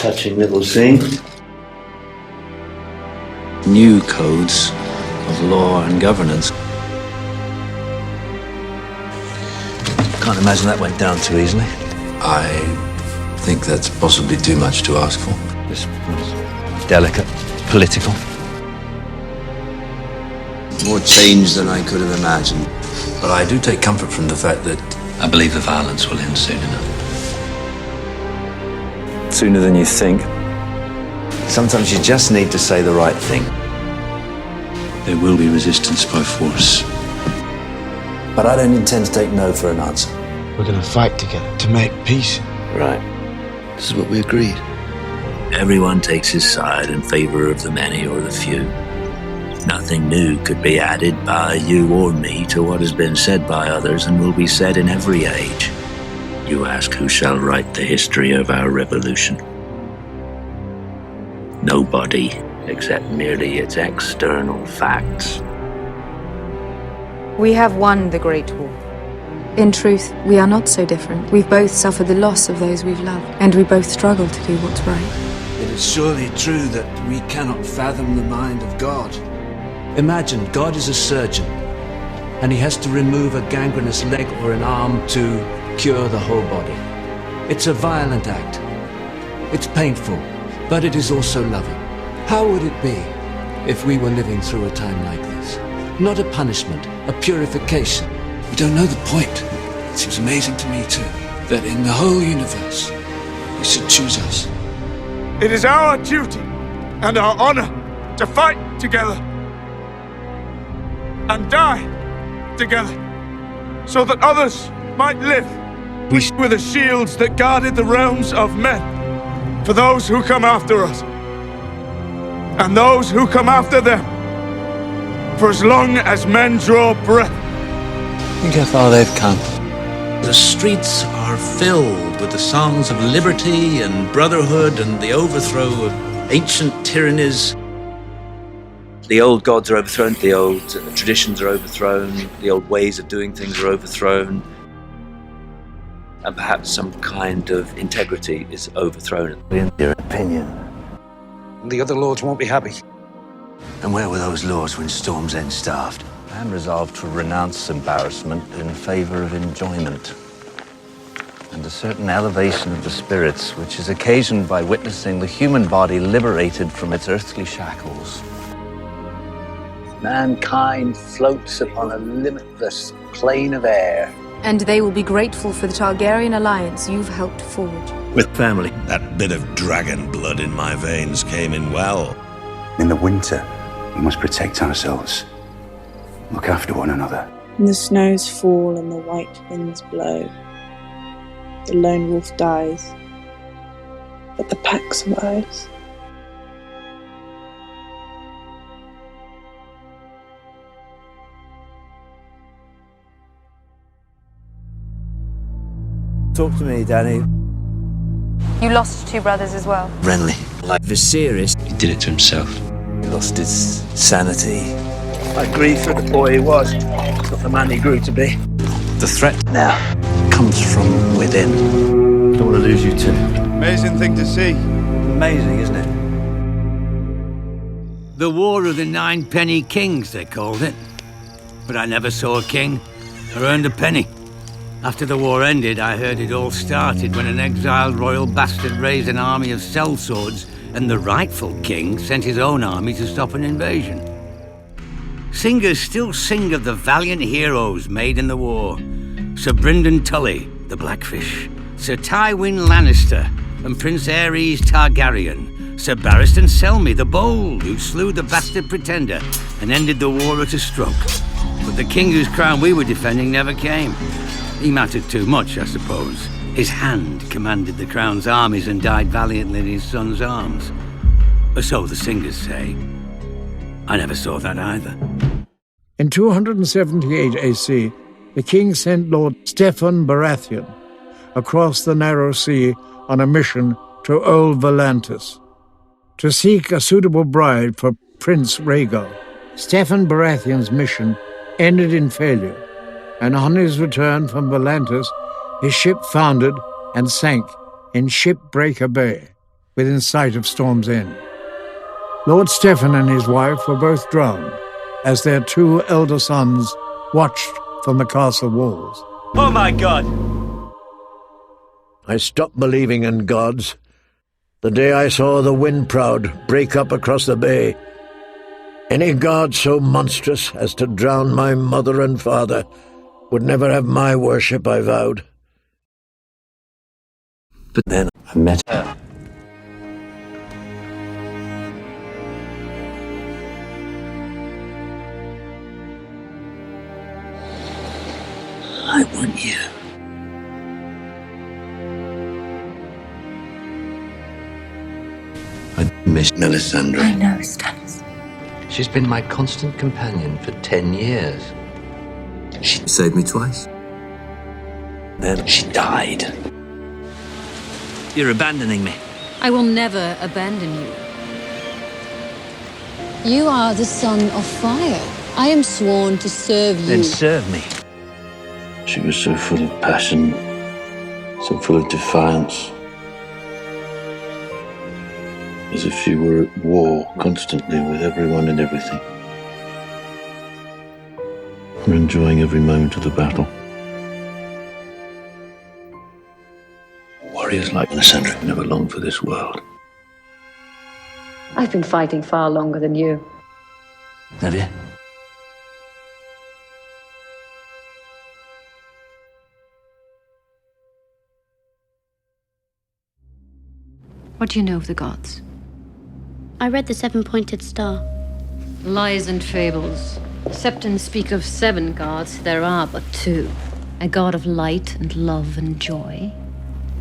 touching little scene. New codes of law and governance. Can't imagine that went down too easily. I think that's possibly too much to ask for. This was delicate, political. More change than I could have imagined. But I do take comfort from the fact that I believe the violence will end soon enough. Sooner than you think. Sometimes you just need to say the right thing. There will be resistance by force. But I don't intend to take no for an answer. We're going to fight together to make peace. Right. This is what we agreed. Everyone takes his side in favor of the many or the few. Nothing new could be added by you or me to what has been said by others and will be said in every age. You ask who shall write the history of our revolution. Nobody, except merely its external facts. We have won the Great War. In truth, we are not so different. We've both suffered the loss of those we've loved, and we both struggle to do what's right. It is surely true that we cannot fathom the mind of God. Imagine God is a surgeon, and he has to remove a gangrenous leg or an arm to cure the whole body. It's a violent act. It's painful, but it is also loving. How would it be if we were living through a time like this? Not a punishment, a purification. We don't know the point. It seems amazing to me too, that in the whole universe, he should choose us. It is our duty and our honor to fight together and die together so that others might live. We were the shields that guarded the realms of men for those who come after us and those who come after them for as long as men draw breath. Think how far they've come. The streets are filled with the songs of liberty and brotherhood and the overthrow of ancient tyrannies. The old gods are overthrown, the old traditions are overthrown, the old ways of doing things are overthrown, and perhaps some kind of integrity is overthrown. In your opinion. The other lords won't be happy. And where were those lords when Storm's End starved? Man resolved to renounce embarrassment in favor of enjoyment, and a certain elevation of the spirits which is occasioned by witnessing the human body liberated from its earthly shackles. Mankind floats upon a limitless plane of air. And they will be grateful for the Targaryen alliance you've helped forge. With family. That bit of dragon blood in my veins came in well. In the winter, we must protect ourselves. Look after one another. And the snows fall and the white winds blow. The lone wolf dies, but the pack survives. Talk to me, Danny. You lost 2 brothers as well. Renly. Like Viserys. He did it to himself. He lost his sanity. I grieve for the boy he was, not the man he grew to be. The threat now comes from within. Don't want to lose you too. Amazing thing to see. Amazing, isn't it? The War of the 9 Penny Kings, they called it. But I never saw a king or earned a penny. After the war ended, I heard it all started when an exiled royal bastard raised an army of sellswords, and the rightful king sent his own army to stop an invasion. Singers still sing of the valiant heroes made in the war. Sir Brynden Tully, the Blackfish, Sir Tywin Lannister, and Prince Aerys Targaryen, Sir Barristan Selmy the Bold, who slew the bastard pretender and ended the war at a stroke. But the king whose crown we were defending never came. He mattered too much, I suppose. His hand commanded the crown's armies and died valiantly in his son's arms. Or so the singers say. I never saw that either. In 278 AC, the king sent Lord Steffon Baratheon across the narrow sea on a mission to Old Volantis to seek a suitable bride for Prince Rhaegal. Steffon Baratheon's mission ended in failure, and on his return from Volantis, his ship foundered and sank in Shipbreaker Bay. within sight of Storm's End. Lord Steffan and his wife were both drowned as their 2 elder sons watched from the castle walls. Oh my God! I stopped believing in gods the day I saw the Windproud break up across the bay. Any god so monstrous as to drown my mother and father would never have my worship, I vowed. But then I met her. I want you. I miss Melisandre. I know, Stannis. She's been my constant companion for 10 years. She saved me twice. Then she died. You're abandoning me. I will never abandon you. You are the son of fire. I am sworn to serve you. Then serve me. She was so full of passion, so full of defiance. As if she were at war constantly with everyone and everything. We're enjoying every moment of the battle. Warriors like Melisandre never long for this world. I've been fighting far longer than you. Have you? What do you know of the gods? I read the 7-pointed star. Lies and fables. Septons speak of 7 gods. There are but 2. A god of light and love and joy,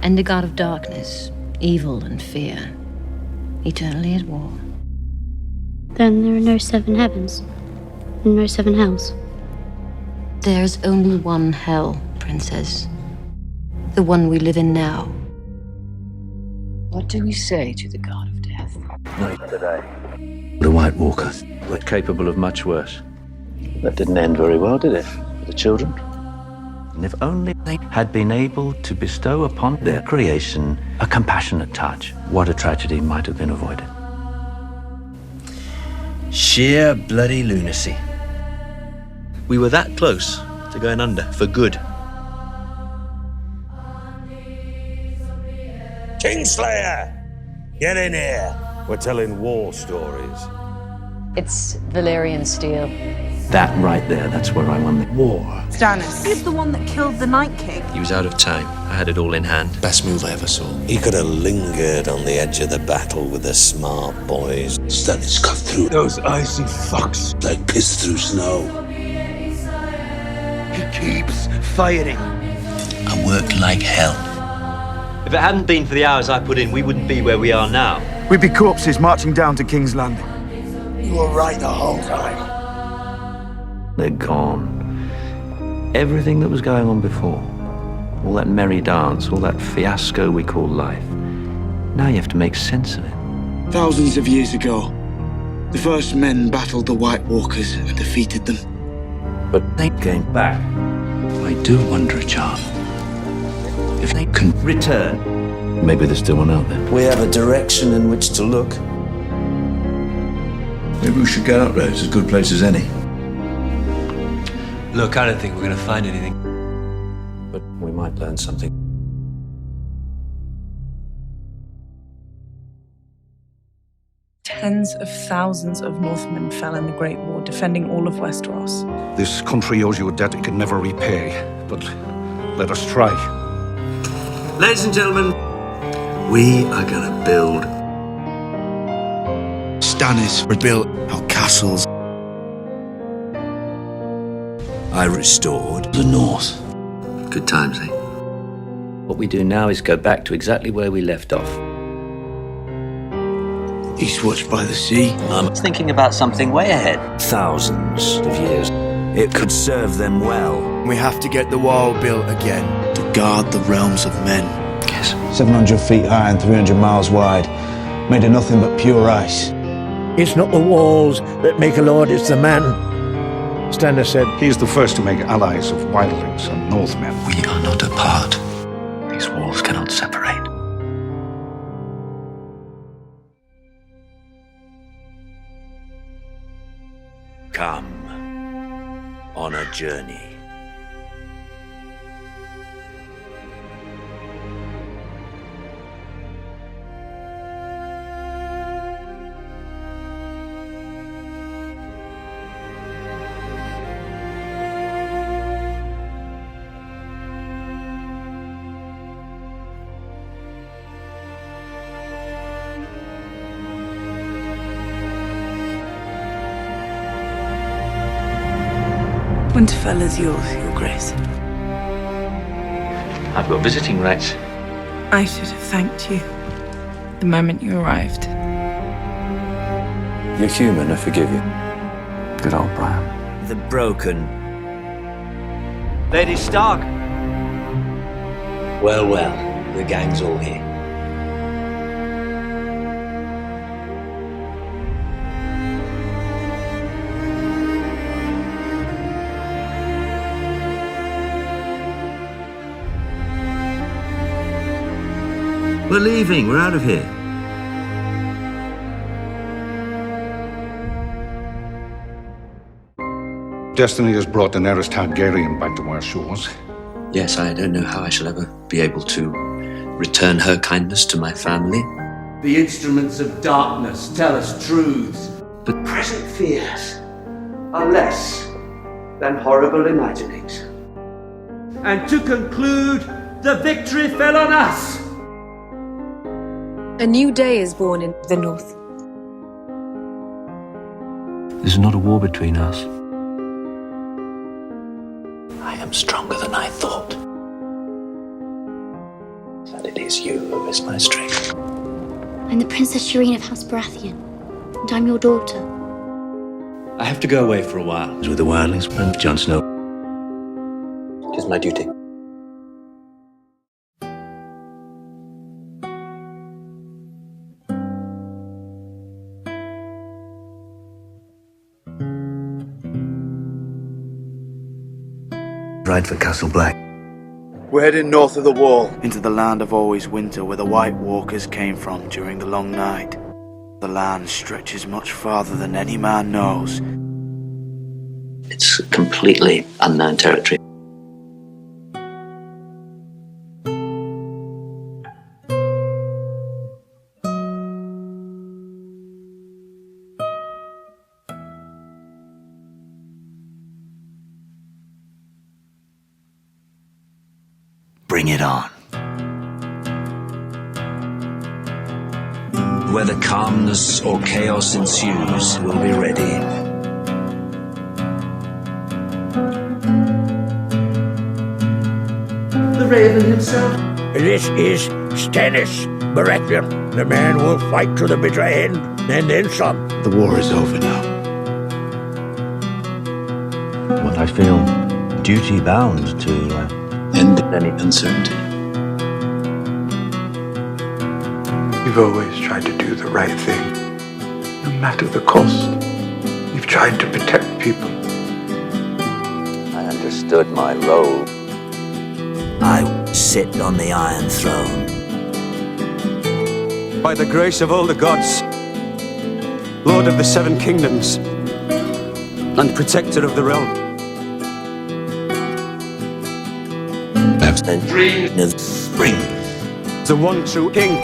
and a god of darkness, evil and fear, eternally at war. Then there are no 7 heavens, and no 7 hells. There's only one hell, Princess. The one we live in now. What do we say to the god of death? Not today. The White Walker were capable of much worse. That didn't end very well, did it? For the children? And if only they had been able to bestow upon their creation a compassionate touch, what a tragedy might have been avoided. Sheer bloody lunacy. We were that close to going under for good. Kingslayer! Get in here. We're telling war stories. It's Valyrian steel. That right there, that's where I won the war. Stannis. He's the one that killed the Night King. He was out of time. I had it all in hand. Best move I ever saw. He could have lingered on the edge of the battle with the smart boys. Stannis cut through those icy fucks like piss through snow. He keeps fighting. I worked like hell. If it hadn't been for the hours I put in, we wouldn't be where we are now. We'd be corpses marching down to King's Landing. You were right the whole time. They're gone. Everything that was going on before, all that merry dance, all that fiasco we call life, now you have to make sense of it. Thousands of years ago, the first men battled the White Walkers and defeated them. But they came back. I do wonder, John, if they can Return. Maybe there's still one out there. We have a direction in which to look. Maybe we should get out there. It's as good a place as any. Look, I don't think we're going to find anything. But we might learn something. Tens of thousands of Northmen fell in the Great War, defending all of Westeros. This country owes you a debt it can never repay, but let us try. Ladies and gentlemen, We are gonna build. Stannis rebuilt our castles. I restored the North. Good times, eh? What we do now is go back to exactly where we left off. Eastwatch by the sea. I'm thinking about something way ahead. Thousands of years. It could serve them well. We have to get the wall built again to guard the realms of men. Yes. 700 feet high and 300 miles wide, made of nothing but pure ice. It's not the walls that make a lord, it's the man, Stannis said. He is the first to make allies of wildlings and Northmen. We are not apart. These walls cannot separate. Come on a journey. Winterfell is yours, Your Grace. I've got visiting rights. I should have thanked you the moment you arrived. You're human, I forgive you. Good old Bran. The broken. Lady Stark. Well, the gang's all here. We're leaving. We're out of here. Destiny has brought Daenerys Targaryen back to our shores. Yes, I don't know how I shall ever be able to return her kindness to my family. The instruments of darkness tell us truths. But present fears are less than horrible imaginings. And to conclude, the victory fell on us. A new day is born in the north. This is not a war between us. I am stronger than I thought. And it is you who is my strength. I'm the Princess Shireen of House Baratheon, and I'm your daughter. I have to go away for a while. With the wildlings and Jon Snow. It is my duty. Ride for Castle Black. We're heading north of the Wall, into the land of always winter, where the White Walkers came from during the long night. The land stretches much farther than any man knows. It's completely unknown territory. Bring it on. Whether calmness or chaos ensues, we'll be ready. The Raven himself. This is Stannis Baratheon, the man who will fight to the bitter end, and then some. The war is over now. What I feel duty bound to end any uncertainty. You've always tried to do the right thing, no matter the cost. You've tried to protect people. I understood my role. I sit on the Iron Throne. By the grace of all the gods, Lord of the Seven Kingdoms, and Protector of the Realm. And dream of spring. The one true king.